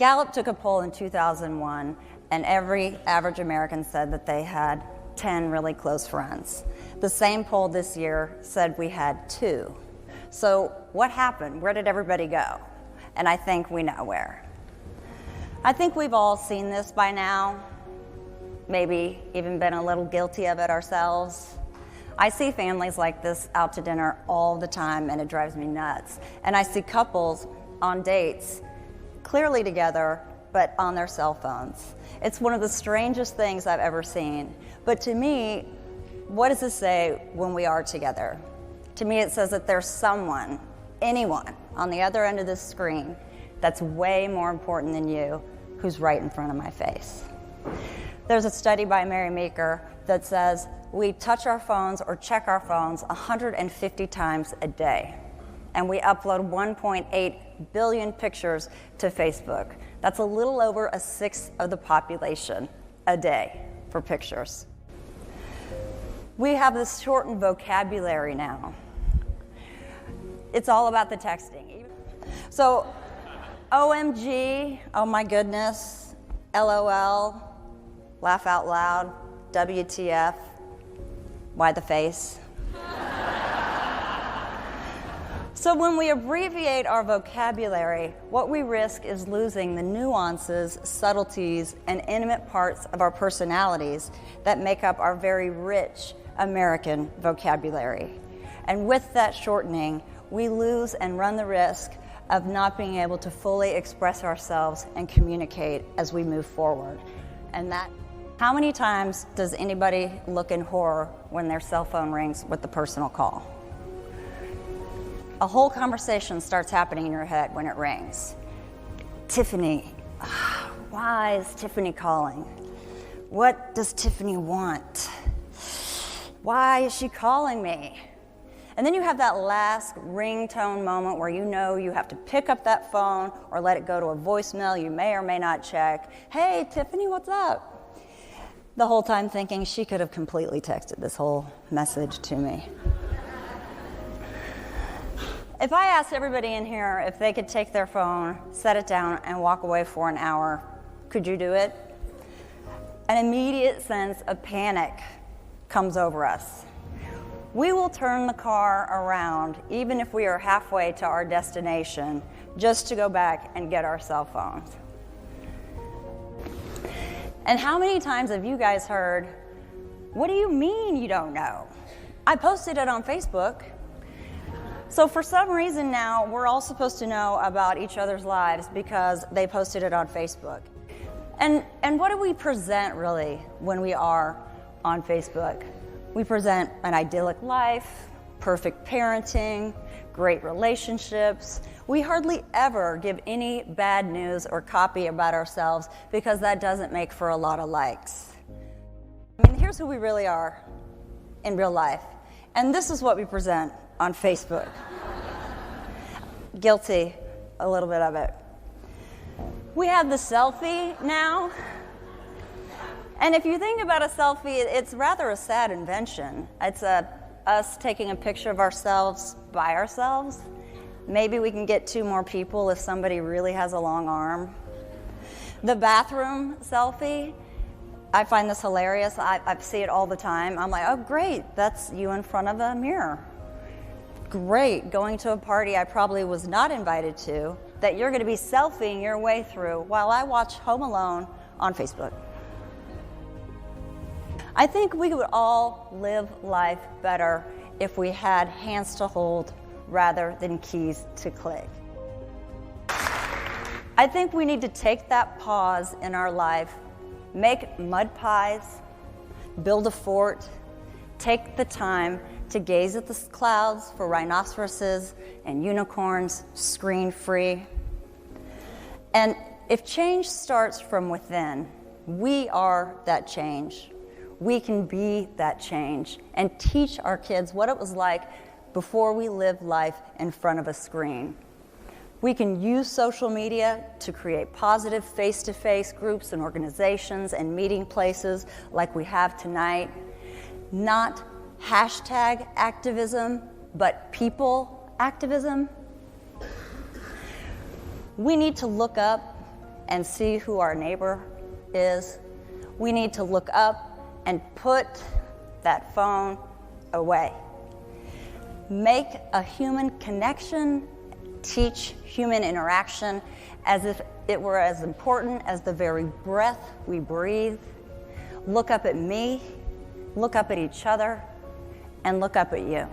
Gallup took a poll in 2001, and every average American said that they had 10 really close friends. The same poll this year said we had 2. So what happened? Where did everybody go? And I think we know where. I think we've all seen this by now, maybe even been a little guilty of it ourselves. I see families like this out to dinner all the time, and it drives me nuts. And I see couples on dates, clearly together, but on their cell phones. It's one of the strangest things I've ever seen. But to me, what does it say when we are together? To me, it says that there's someone, anyone, on the other end of this screen that's way more important than you, who's right in front of my face. There's a study by Mary Meeker that says we touch our phones or check our phones 150 times a day, and we upload 1.8 billion pictures to Facebook. That's a little over a sixth of the population a day for pictures. We have this shortened vocabulary now. It's all about the texting. So, OMG, oh my goodness, LOL, laugh out loud, WTF, why the face? So when we abbreviate our vocabulary, what we risk is losing the nuances, subtleties, and intimate parts of our personalities that make up our very rich American vocabulary. And with that shortening, we lose and run the risk of not being able to fully express ourselves and communicate as we move forward. And that, how many times does anybody look in horror when their cell phone rings with the personal call? A whole conversation starts happening in your head when it rings. Tiffany, why is Tiffany calling? What does Tiffany want? Why is she calling me? And then you have that last ringtone moment where you know you have to pick up that phone or let it go to a voicemail you may or may not check. Hey, Tiffany, what's up? The whole time thinking she could have completely texted this whole message to me. If I asked everybody in here if they could take their phone, set it down, and walk away for an hour, could you do it? An immediate sense of panic comes over us. We will turn the car around, even if we are halfway to our destination, just to go back and get our cell phones. And how many times have you guys heard, what do you mean you don't know? I posted it on Facebook. So for some reason now, we're all supposed to know about each other's lives because they posted it on Facebook. And what do we present really when we are on Facebook? We present an idyllic life, perfect parenting, great relationships. We hardly ever give any bad news or copy about ourselves because that doesn't make for a lot of likes. I mean, here's who we really are in real life. And this is what we present on Facebook. Guilty, a little bit of it. We have the selfie now. And if you think about a selfie, it's rather a sad invention. It's us taking a picture of ourselves by ourselves. Maybe we can get 2 more people if somebody really has a long arm. The bathroom selfie, I find this hilarious. I see it all the time. I'm like, oh, great, that's you in front of a mirror. Great, going to a party I probably was not invited to, that you're going to be selfieing your way through while I watch Home Alone on Facebook. I think we would all live life better if we had hands to hold rather than keys to click. I think we need to take that pause in our life, make mud pies, build a fort, take the time to gaze at the clouds for rhinoceroses and unicorns screen-free. And if change starts from within, we are that change. We can be that change and teach our kids what it was like before we lived life in front of a screen. We can use social media to create positive face-to-face groups and organizations and meeting places like we have tonight. Not hashtag activism, but people activism. We need to look up and see who our neighbor is, we need to look up and put that phone away. Make a human connection, teach human interaction as if it were as important as the very breath we breathe. Look up at me, look up at each other, and look up at you.